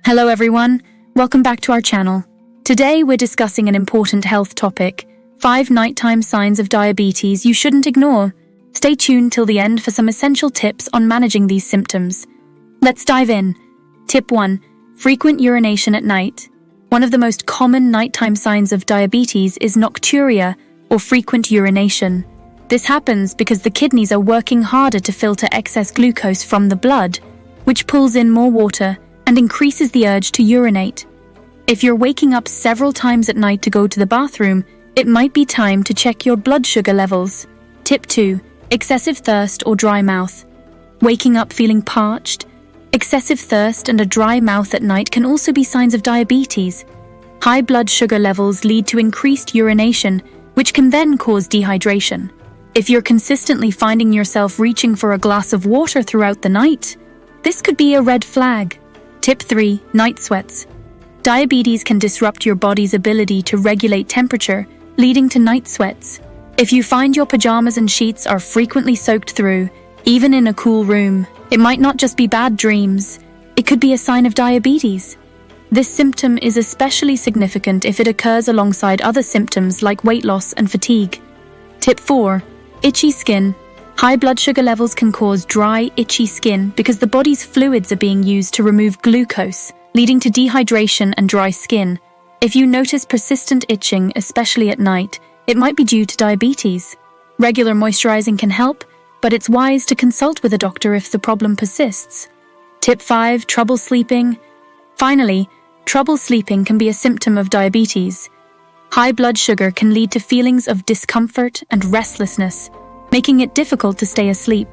Hello everyone, welcome back to our channel. Today we're discussing an important health topic, 5 nighttime signs of diabetes you shouldn't ignore. Stay tuned till the end for some essential tips on managing these symptoms. Let's dive in. Tip 1. Frequent urination at night. One of the most common nighttime signs of diabetes is nocturia, or frequent urination. This happens because the kidneys are working harder to filter excess glucose from the blood, which pulls in more water and increases the urge to urinate. If you're waking up several times at night to go to the bathroom, it might be time to check your blood sugar levels. Tip 2. Excessive thirst or dry mouth. Waking up feeling parched. Excessive thirst and a dry mouth at night can also be signs of diabetes. High blood sugar levels lead to increased urination, which can then cause dehydration. If you're consistently finding yourself reaching for a glass of water throughout the night, this could be a red flag. Tip 3. Night sweats. Diabetes can disrupt your body's ability to regulate temperature, leading to night sweats. If you find your pajamas and sheets are frequently soaked through, even in a cool room, it might not just be bad dreams. It could be a sign of diabetes. This symptom is especially significant if it occurs alongside other symptoms like weight loss and fatigue. Tip 4. Itchy skin. High blood sugar levels can cause dry, itchy skin because the body's fluids are being used to remove glucose, leading to dehydration and dry skin. If you notice persistent itching, especially at night, it might be due to diabetes. Regular moisturizing can help, but it's wise to consult with a doctor if the problem persists. Tip 5. Trouble sleeping. Finally, trouble sleeping can be a symptom of diabetes. High blood sugar can lead to feelings of discomfort and restlessness, making it difficult to stay asleep.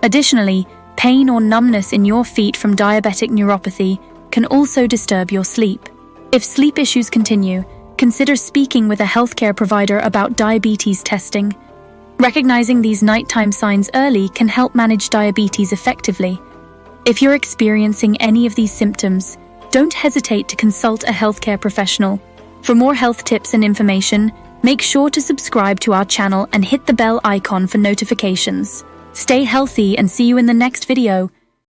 Additionally, pain or numbness in your feet from diabetic neuropathy can also disturb your sleep. If sleep issues continue, consider speaking with a healthcare provider about diabetes testing. Recognizing these nighttime signs early can help manage diabetes effectively. If you're experiencing any of these symptoms, don't hesitate to consult a healthcare professional. For more health tips and information, make sure to subscribe to our channel and hit the bell icon for notifications. Stay healthy and see you in the next video.